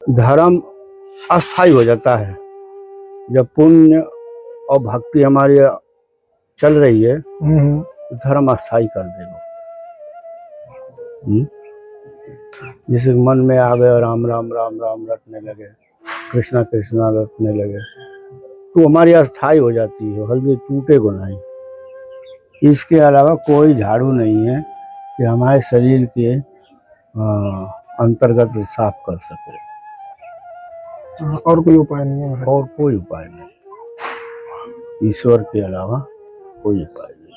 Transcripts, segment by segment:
धर्म अस्थायी हो जाता है। जब पुण्य और भक्ति हमारी चल रही है तो धर्म अस्थायी कर देगा। जैसे मन में आ गए राम राम राम राम रटने लगे, कृष्णा कृष्णा रटने लगे, तो हमारी अस्थायी हो जाती है, हल्दी टूटेगा नहीं। इसके अलावा कोई झाड़ू नहीं है कि हमारे शरीर के अंतर्गत साफ कर सके। और कोई उपाय नहीं है? और कोई उपाय नहीं, ईश्वर के अलावा कोई उपाय नहीं।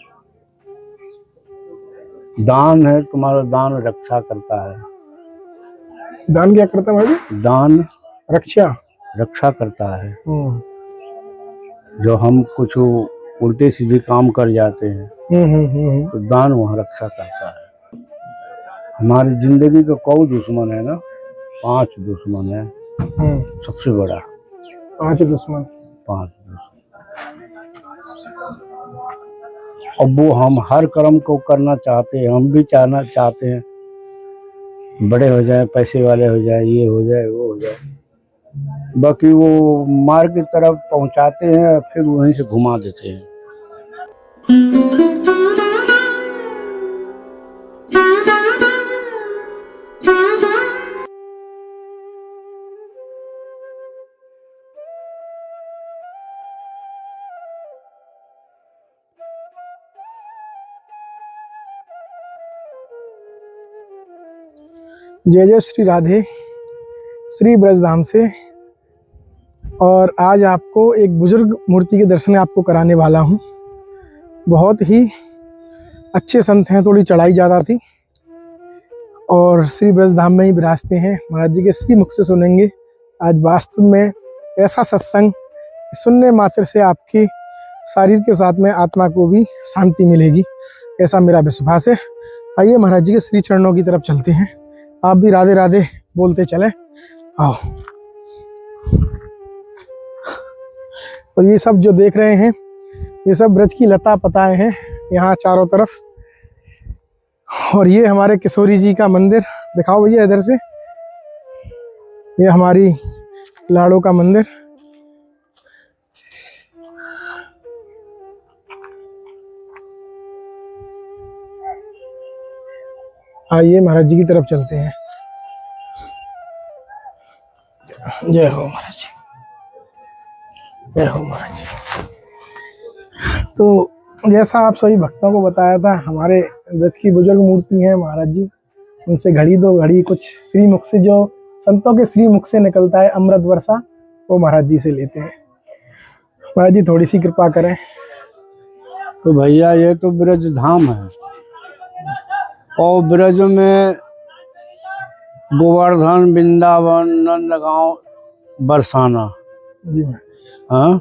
दान है, तुम्हारा दान रक्षा करता है। दान क्या करता है भाई? दान रक्षा करता है। जो हम कुछ उल्टे सीधे काम कर जाते हैं तो दान वहाँ रक्षा करता है। हमारी जिंदगी का कौन दुश्मन है ना? 5 दुश्मन है सबसे बड़ा। 5 दुश्मन। अब वो हम हर कर्म को करना चाहते हैं, हम भी चाहते हैं बड़े हो जाए, पैसे वाले हो जाए, ये हो जाए वो हो जाए, बाकी वो मार्ग की तरफ पहुंचाते हैं, फिर वहीं से घुमा देते हैं। जय जय श्री राधे, श्री ब्रजधाम से। और आज आपको एक बुजुर्ग मूर्ति के दर्शन आपको कराने वाला हूँ। बहुत ही अच्छे संत हैं, थोड़ी चढ़ाई ज़्यादा थी और श्री ब्रजधाम में ही विराजते हैं। महाराज जी के श्री मुख से सुनेंगे आज वास्तव में ऐसा सत्संग, सुनने मात्र से आपकी शरीर के साथ में आत्मा को भी शांति मिलेगी, ऐसा मेरा विश्वास है। आइए महाराज जी के श्री चरणों की तरफ चलते हैं। आप भी राधे राधे बोलते चले, आओ। और ये सब जो देख रहे हैं ये सब ब्रज की लता पताएं हैं यहाँ चारों तरफ। और ये हमारे किशोरी जी का मंदिर, दिखाओ भैया इधर से। ये हमारी लाड़ो का मंदिर। आइए महाराज जी की तरफ चलते हैं। जय हो महाराज जी, जय हो महाराज जी। तो जैसा आप सभी भक्तों को बताया था, हमारे ब्रज की बुजुर्ग मूर्ति हैं महाराज जी। उनसे घड़ी दो घड़ी कुछ श्री मुख से, जो संतों के श्री मुख से निकलता है अमृत वर्षा, वो महाराज जी से लेते हैं। महाराज जी थोड़ी सी कृपा करें। तो भैया ये तो ब्रज धाम है, और ब्रज में गोवर्धन, वृंदावन, नंदगांव, बरसाना। जी हाँ,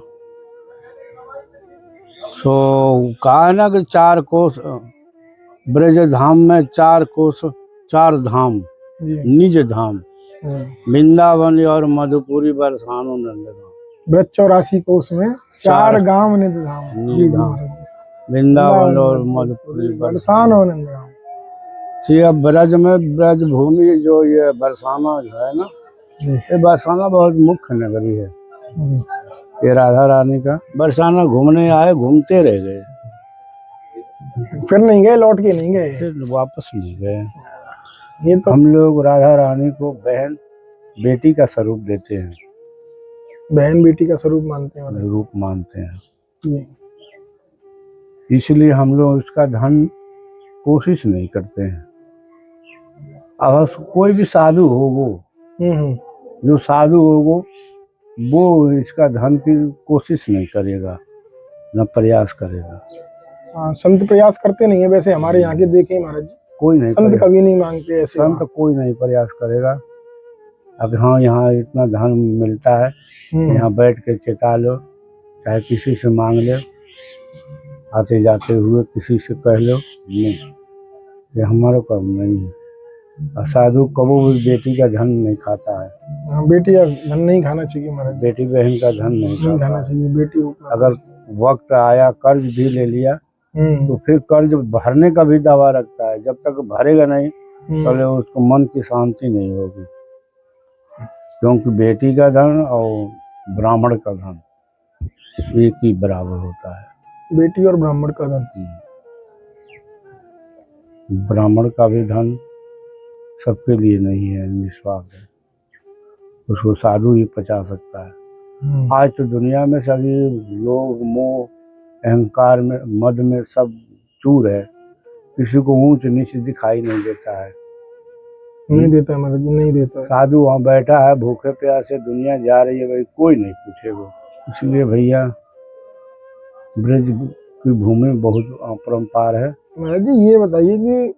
तो कहा है ना कि 4 कोस ब्रज धाम में, 4 कोस 4 धाम, निज धाम, वृंदावन और मधुपुरी, बरसानो, नंदगांव। ब्रज 84 कोस में 4 गांव निज धाम। जी जी, वृंदावन और मधुपुरी, बरसानो, नंदगांव। अब ब्रज में ब्रज भूमि जो ये बरसाना जो है ना, ये बरसाना बहुत मुख्य नगरी है ये राधा रानी का। बरसाना घूमने आए, घूमते रह गए, फिर नहीं गए, लौट के नहीं गए, फिर वापस नहीं गए। ये तो हम लोग राधा रानी को बहन बेटी का स्वरूप देते हैं, बहन बेटी का स्वरूप मानते हैं, रूप मानते हैं। इसलिए हम लोग इसका धन कोशिश नहीं करते हैं। अब कोई भी साधु हो, वो जो साधु हो वो इसका धन की कोशिश नहीं करेगा, न प्रयास करेगा। संत प्रयास करते नहीं है वैसे, हमारे यहाँ के देखे महाराज जी, कोई नहीं, संत कभी नहीं मांगते ऐसे। संत कोई नहीं प्रयास करेगा। अब हाँ, यहाँ इतना धन मिलता है, यहाँ बैठ के चिता लो, चाहे किसी से मांग लो, आते जाते हुए किसी से कह लो, नहीं, ये हमारा काम नहीं है। साधु कबो भी बेटी का धन नहीं खाता है। बेटी का धन नहीं खाना चाहिए महाराज, बेटी बहन का धन नहीं खाना चाहिए। बेटी अगर वक्त आया कर्ज भी ले लिया तो फिर कर्ज भरने का भी दावा रखता है, जब तक भरेगा नहीं तो उसको मन की शांति नहीं होगी। क्योंकि बेटी का धन और ब्राह्मण का धन एक ही बराबर होता है। बेटी और ब्राह्मण का धन। ब्राह्मण का भी धन सबके लिए नहीं है, निस्वार्थ है, उसको साधु ही पचा सकता है। आज तो दुनिया में सभी लोग मोह अहंकार में मद में सब चूर है, किसी को ऊंच नीच दिखाई नहीं देता है। नहीं देता है महाराज जी, नहीं देता है। साधु वहाँ बैठा है भूखे प्यासे, दुनिया जा रही है भाई, कोई नहीं पूछेगा। इसलिए भैया ब्रज की भूमि बहुत अपरंपार है। महाराज जी ये बताइए कि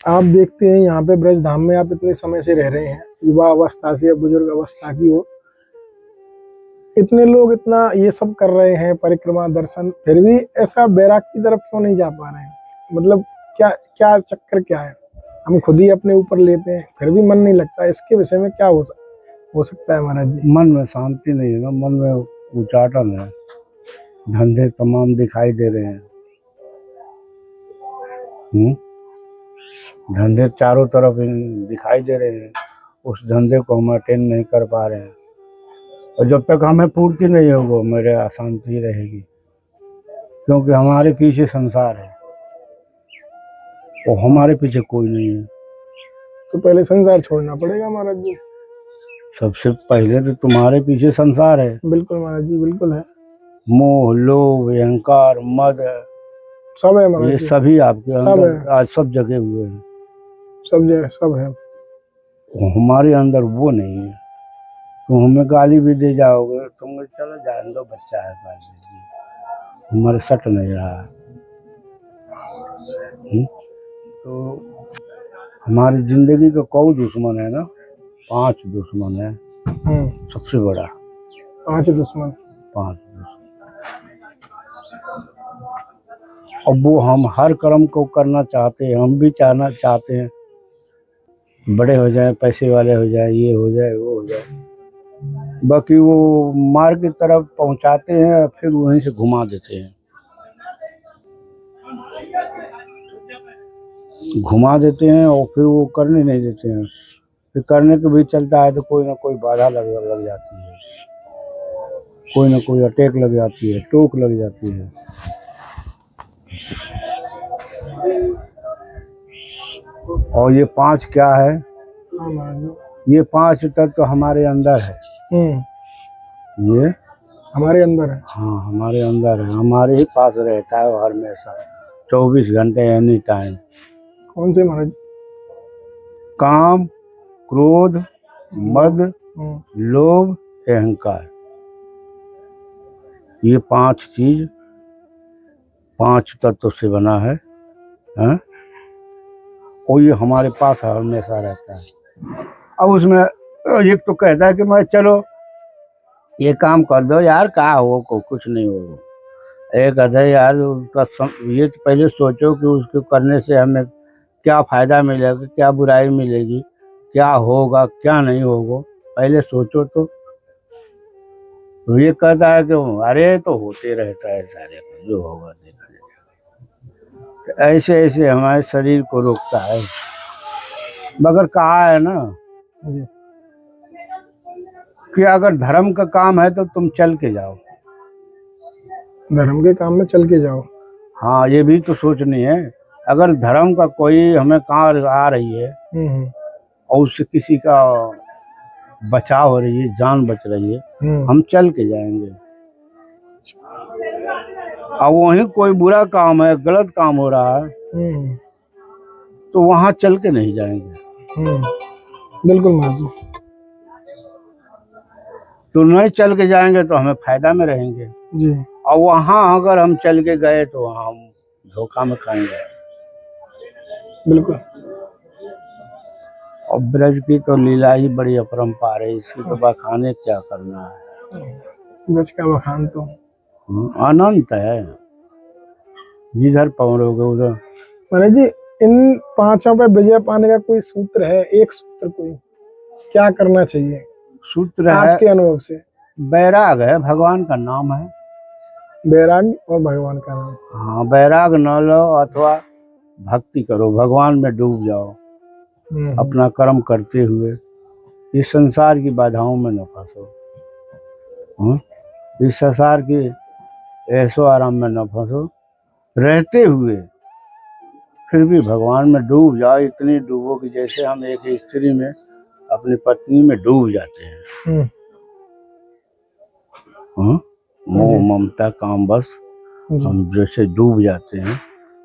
आप देखते हैं यहाँ पे ब्रज धाम में आप इतने समय से रह रहे हैं, युवा अवस्था से या बुजुर्ग अवस्था की हो, इतने लोग इतना ये सब कर रहे हैं परिक्रमा दर्शन, फिर भी ऐसा बैराग की तरफ क्यों नहीं जा पा रहे हैं? मतलब क्या क्या चक्कर क्या है? हम खुद ही अपने ऊपर लेते हैं फिर भी मन नहीं लगता, इसके विषय में क्या हो सकता है महाराज जी? मन में शांति नहीं है ना, मन में उचाटन है, धंधे तमाम दिखाई दे रहे हैं। धंधे चारों तरफ दिखाई दे रहे हैं, उस धंधे को हम अटेंड नहीं कर पा रहे हैं, और जब तक हमें पूर्ति नहीं होगी मेरे अशांति रहेगी, क्योंकि हमारे पीछे संसार है और हमारे पीछे कोई नहीं है। तो पहले संसार छोड़ना पड़ेगा महाराज जी। सबसे पहले तो तुम्हारे पीछे संसार है। बिल्कुल महाराज जी, बिल्कुल है। मोह लोभ अहंकार मद सब है महाराज ये जी, सभी आपके सब अंदर है। आज सब जगह हुए हैं, सब जगह सब है। हमारे अंदर वो नहीं है। तुम हमें गाली भी दे जाओगे, तुम चलो जान दो, बच्चा है, गाली दीजिए, हमारे सट नहीं रहा है। तो हमारी जिंदगी का कौन दुश्मन है ना, 5 दुश्मन है सबसे बड़ा। 5 दुश्मन। 5 दुश्मन। अब वो हम हर कर्म को करना चाहते हैं, हम भी चाहते हैं बड़े हो जाए, पैसे वाले हो जाए, ये हो जाए वो हो जाए, बाकी वो मार्ग की तरफ पहुंचाते हैं, फिर वहीं से घुमा देते हैं, और फिर वो करने नहीं देते हैं। फिर करने के भी चलता है तो कोई ना कोई बाधा लग जाती है, कोई ना कोई अटैक लग जाती है, टोक लग जाती है। और ये 5 क्या है? ये 5 तत्व तो हमारे अंदर है। ये हमारे अंदर है। हाँ हमारे अंदर है, हमारे ही पास रहता है हर हमेशा 24 घंटे एनी टाइम। कौन से महाराज? काम क्रोध मद लोभ अहंकार, ये 5 चीज 5 तत्व से बना है, हाँ? और ये हमारे पास हमेशा रहता है। अब उसमें एक तो कहता है कि मैं चलो ये काम कर दो यार, क्या हो कुछ नहीं होगा। एक कहता है यार ये तो पहले सोचो कि उसको करने से हमें क्या फायदा मिलेगा, क्या बुराई मिलेगी, क्या होगा क्या नहीं होगा, पहले सोचो। तो ये कहता है कि अरे तो होते रहता है सारे, जो होगा देखा जाएगा। ऐसे ऐसे हमारे शरीर को रोकता है। मगर कहा है ना कि अगर धर्म का काम है तो तुम चल के जाओ, धर्म के काम में चल के जाओ। हाँ ये भी तो सोचनी है। अगर धर्म का कोई हमें कहाँ आ रही है और उससे किसी का बचाव हो रही है, जान बच रही है, हम चल के जाएंगे। अब वहीं कोई बुरा काम है, गलत काम हो रहा है, तो वहां चल के नहीं जाएंगे। बिल्कुल महाराज। तो नहीं चल के जाएंगे तो हमें फायदा में रहेंगे जी। और वहां अगर हम चल के गए तो वहां हम धोखा में खाएंगे। बिल्कुल। और ब्रज की तो लीला ही बड़ी अपरंपार है, इसकी तो बखाने क्या करना है। ब्रज का बखान तो अनंत है, जिधर पहुंचोगे उधर। महाराज जी इन 5 पे विजय पाने का कोई सूत्र है? एक सूत्र कोई, क्या करना चाहिए? सूत्र है आपके अनुभव से। बैराग है, भगवान का नाम है। बैराग और भगवान का नाम। हाँ बैराग न लो अथवा भक्ति करो, भगवान में डूब जाओ अपना कर्म करते हुए। इस संसार की बाधाओं में न फंसो। इस संसार के ऐसो आराम में न फंसो। रहते हुए फिर भी भगवान में डूब जाओ। इतनी डूबो कि जैसे हम एक स्त्री में अपनी पत्नी में डूब जाते हैं। मोह ममता काम बस हम जैसे डूब जाते हैं,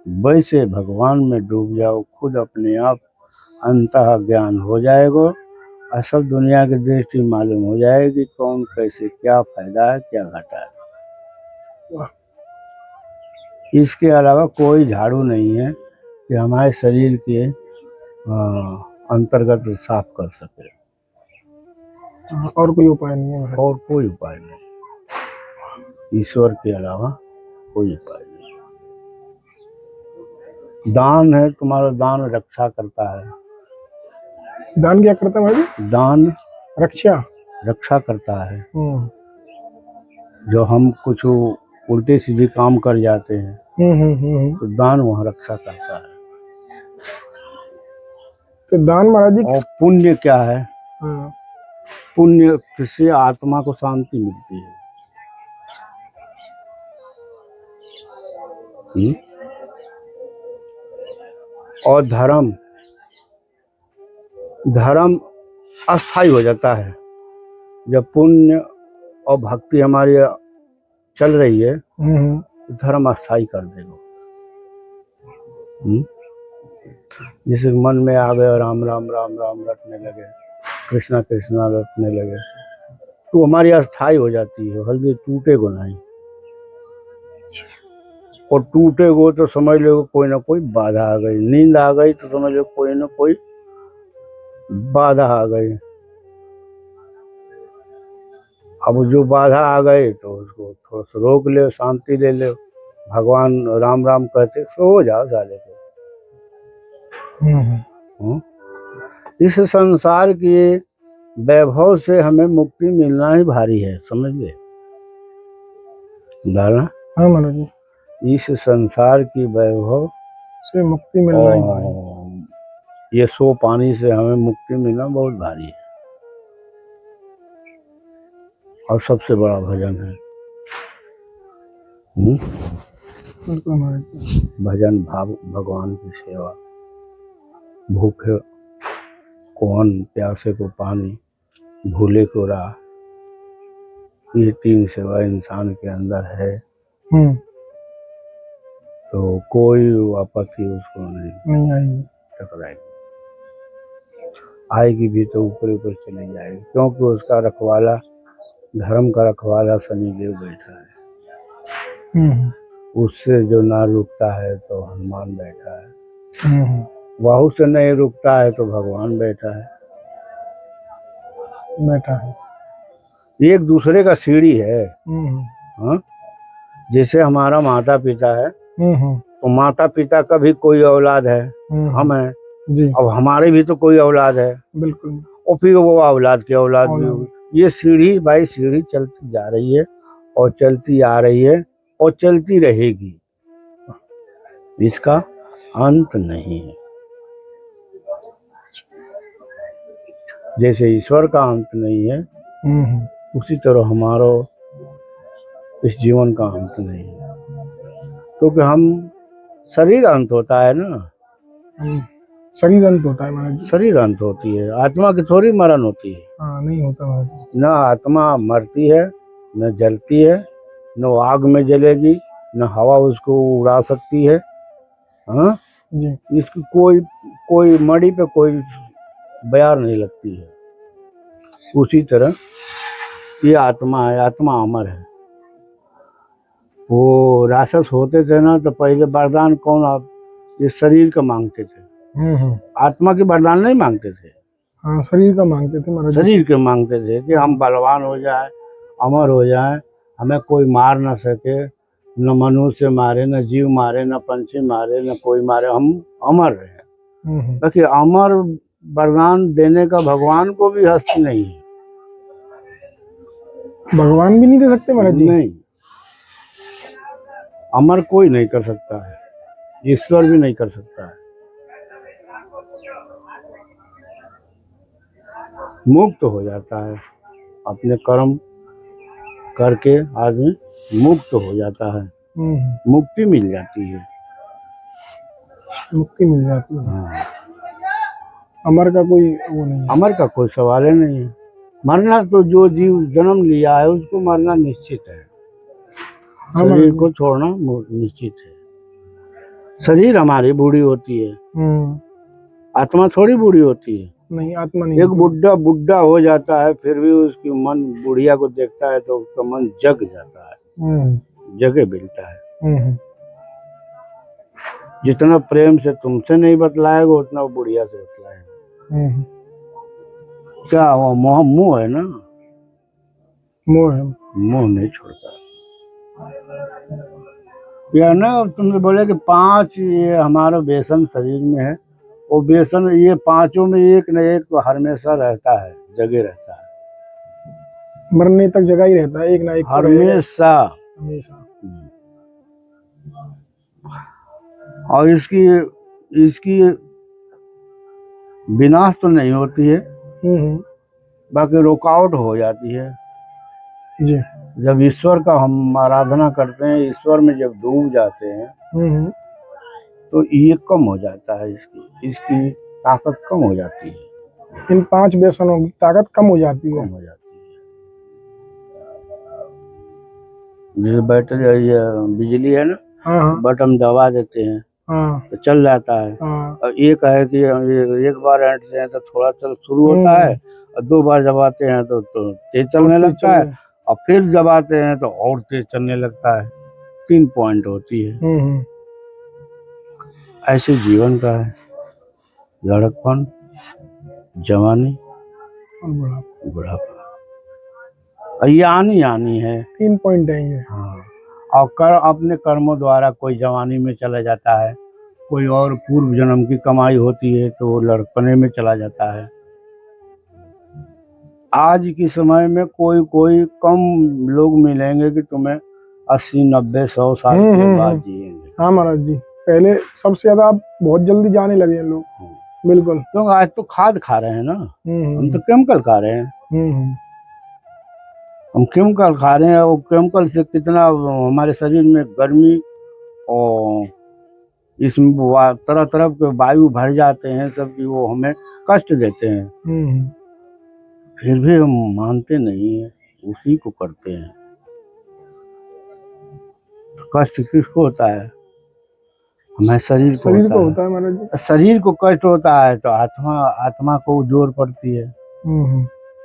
वैसे भगवान में डूब जाओ। खुद अपने आप अंतः ज्ञान हो जाएगा और सब दुनिया की दृष्टि मालूम हो जाएगी कौन कैसे क्या फायदा है क्या घाटा है। इसके अलावा कोई झाड़ू नहीं है कि हमारे शरीर के अंतर्गत साफ कर सके। और कोई उपाय नहीं है? और कोई उपाय नहीं, ईश्वर के अलावा कोई उपाय नहीं। दान है, तुम्हारा दान रक्षा करता है। दान क्या करता है भाई? दान रक्षा करता है। जो हम कुछ उल्टे सीधे काम कर जाते हैं तो दान वहाँ रक्षा करता है। तो दान महाराज जी और पुण्य क्या है? पुण्य किसी आत्मा को शांति मिलती है। और धर्म अस्थायी हो जाता है। जब पुण्य और भक्ति हमारी चल रही है तो धर्म अस्थायी कर देगा। जैसे मन में आ गए राम राम राम राम रटने लगे, कृष्णा कृष्णा रटने लगे, तो हमारी अस्थायी हो जाती है। हल्दी टूटेगो नहीं, और टूटेगो तो समझ लो कोई ना कोई बाधा आ गई। नींद आ गई तो समझ लो कोई ना कोई बाधा आ गई। अब जो बाधा आ गई तो उसको थोड़ा सा रोक ले, शांति ले ले। भगवान राम राम कहते सो जाओ साले को। इस संसार के वैभव से हमें मुक्ति मिलना ही भारी है, समझ ले दादा। हाँ मनोज जी, इस संसार की वैभव से मुक्ति मिलना ही भारी है। ये सो पानी से हमें मुक्ति मिलना बहुत भारी है। और सबसे बड़ा भजन है भजन, भाव, भगवान की सेवा। भूखे को अन्न, प्यासे को पानी, भूले को राह, ये तीन सेवा इंसान के अंदर है तो कोई आपत्ति उसको नहीं आएगी, टकराएगी। आएगी भी तो ऊपर ऊपर चली जाएगी, क्योंकि उसका रखवाला, धर्म का रखवाला शनिदेव बैठा है। उससे जो ना रुकता है तो हनुमान बैठा है। वाहु से नहीं रुकता है तो भगवान बैठा है। एक दूसरे का सीढ़ी है। हाँ, जैसे हमारा माता पिता है तो माता पिता का भी कोई औलाद है, हम हैं जी। अब हमारे भी तो कोई औलाद है, बिल्कुल, और फिर वो औलाद की औलाद भी होगी। ये सीढ़ी बाई सीढ़ी चलती जा रही है और चलती आ रही है और चलती रहेगी। इसका अंत नहीं है। जैसे ईश्वर का अंत नहीं है, उसी तरह हमारा इस जीवन का अंत नहीं है। क्योंकि हम शरीर अंत होता है ना, शरीर अंत होता है महाराज। शरीर अंत होती है, आत्मा की थोड़ी मरण होती है। नहीं होता महाराज। न आत्मा मरती है, न जलती है, न आग में जलेगी, न हवा उसको उड़ा सकती है। हाँ जी, इसकी कोई मड़ी पे कोई बयार नहीं लगती है। उसी तरह ये आत्मा है, आत्मा अमर है। वो राक्षस होते थे ना तो पहले वरदान कौन आप ये शरीर का मांगते थे, आत्मा के वरदान नहीं मांगते थे। हाँ, शरीर का मांगते थे महाराज। शरीर के मांगते थे कि हम बलवान हो जाए, अमर हो जाए, हमें कोई मार ना सके, न मनुष्य मारे, न जीव मारे, न पंछी मारे, न कोई मारे, हम अमर रहे। बाकी अमर वरदान देने का भगवान को भी हस्ती नहीं है। भगवान भी नहीं दे सकते महाराज जी? नहीं, अमर कोई नहीं कर सकता है, ईश्वर भी नहीं कर सकता है। मुक्त हो जाता है, अपने कर्म करके आदमी मुक्त हो जाता है, मुक्ति मिल जाती है। मुक्ति मिल जाती है। हाँ, अमर का कोई वो नहीं है। अमर का कोई सवाल ही नहीं है। मरना तो जो जीव जन्म लिया है उसको मरना निश्चित है, शरीर को छोड़ना निश्चित है। शरीर हमारी बूढ़ी होती है, आत्मा थोड़ी बूढ़ी होती है। नहीं, आत्मा नहीं। एक बुढ़ा बुढ़ा हो जाता है फिर भी उसकी मन बुढ़िया को देखता है तो उसका मन जग जाता है, जगे मिलता है। जितना प्रेम से तुमसे नहीं बतलाएगा उतना वो बुढ़िया से बतलाएगा। क्या वो मोह है ना, मोह है, मोह नहीं छोड़ता। या ना तुमने बोले कि 5 ये हमारा व्यसन शरीर में है, वो व्यसन ये 5 में एक न एक तो हमेशा रहता है, जगे रहता है, मरने तक जगा ही रहता है, एक ना एक हमेशा हमेशा। और इसकी विनाश तो नहीं होती है, बाकी रुकावट हो जाती है जी। जब ईश्वर का हम आराधना करते हैं, ईश्वर में जब डूब जाते हैं तो ये कम हो जाता है, इसकी ताकत कम हो जाती है। इन 5 व्यसनों की ताकत कम हो जाती है, जैसे बैटरी बिजली है ना, बटन दबा देते हैं तो चल जाता है। और एक है कि एक बार एंड से तो थोड़ा चल शुरू होता है और 2 बार दबाते हैं तो तेज चलने लगता है, और फिर दबाते हैं तो और तेज चलने लगता है। 3 पॉइंट होती है। ऐसे जीवन का है, लड़कपन, जवानी, बुढ़ापा, ये आनी है। 3 पॉइंट है ये। हाँ, और अपने कर्मों द्वारा कोई जवानी में चला जाता है, कोई और पूर्व जन्म की कमाई होती है तो वो लड़कपने में चला जाता है। आज के समय में कोई कम लोग मिलेंगे कि तुम्हें 80, 90, 100 साल के बाद जिएंगे। हाँ महाराज जी, पहले सबसे ज्यादा बहुत जल्दी जाने लगे हैं लोग। बिल्कुल, क्योंकि आज तो खाद खा रहे हैं ना, हम तो केमिकल खा रहे हैं। हम केमिकल खा रहे हैं, और केमिकल से कितना हमारे शरीर में गर्मी और इसमें तरह तरह के वायु भर जाते हैं सब की, वो हमें कष्ट देते हैं। फिर भी हम मानते नहीं है, उसी को करते हैं। कष्ट किसको होता है? हमारे शरीर को होता है महाराज जी। शरीर को कष्ट होता है तो आत्मा को जोर पड़ती है।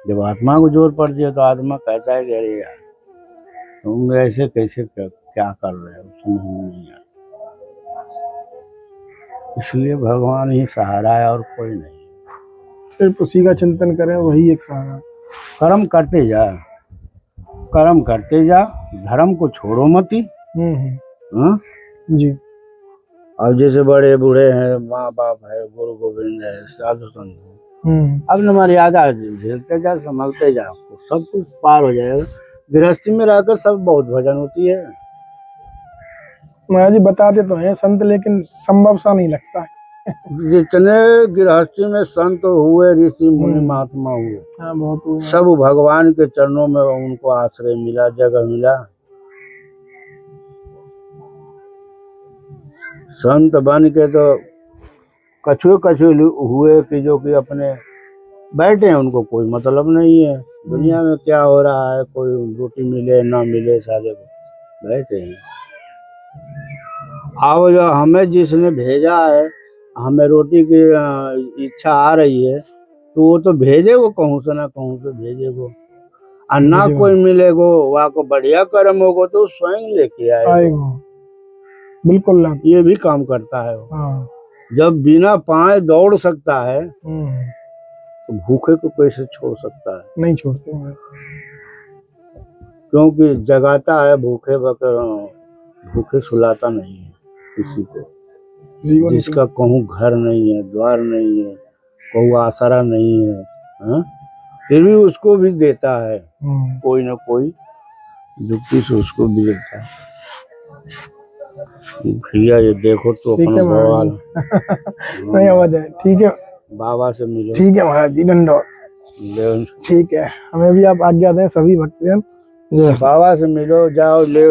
जब आत्मा को जोर पड़ती है तो आत्मा कहता है कि अरे यार तुम ऐसे कैसे क्या कर रहे हो, समझ में नहीं आता। इसलिए भगवान ही सहारा है और कोई नहीं, सिर्फ उसी का चिंतन करें, वही एक सहारा। कर्म करते जा, कर्म करते जा, धर्म को छोड़ो मती। जी। और जैसे बड़े बूढ़े हैं, माँ बाप है, गुरु गोविंद है, साधु संत है, अब न मर्यादा झेलते जा, संभलते जा, सब कुछ पार हो जाएगा। गृहस्थी में रहकर सब बहुत भजन होती है। महाराज जी बताते तो हैं संत, लेकिन संभव सा नहीं लगता है। जितने गृहस्थी में संत हुए, ऋषि मुनि महात्मा हुए, बहुत हुए, सब भगवान के चरणों में उनको आश्रय मिला, जगह मिला। संत बन के तो कछुए हुए कि जो कि अपने बैठे हैं, उनको कोई मतलब नहीं है दुनिया में क्या हो रहा है, कोई रोटी मिले ना मिले, सारे को बैठे हैं। अब जो हमें जिसने भेजा है, हमें रोटी की इच्छा आ रही है तो वो तो भेजेगो, कहूँ से ना कहूँ से भेजेगो। और ना कोई मिलेगो, वहाँ को बढ़िया कर्म होगो तो स्वयं लेके आएगो। बिल्कुल ना, ये भी काम करता है वो। जब बिना पाए दौड़ सकता है तो भूखे को कैसे छोड़ सकता है? नहीं छोड़ते, क्योंकि जगाता है, भूखे सुलाता नहीं है किसी को। जिसका कहूँ घर नहीं है, द्वार नहीं है, कहूँ आसरा नहीं है, फिर भी उसको भी देता है, कोई ना कोई जुक्ति से उसको भी देता है। भैया ये देखो तो अपना बवाल नहीं आवाज है। ठीक है, बाबा से मिलो। ठीक है महाराज जी, धन्यवाद। ले ठीक है, हमें भी आप आज्ञा दें सभी भक्तजन। जय हो। बाबा से मिलो, जाओ ले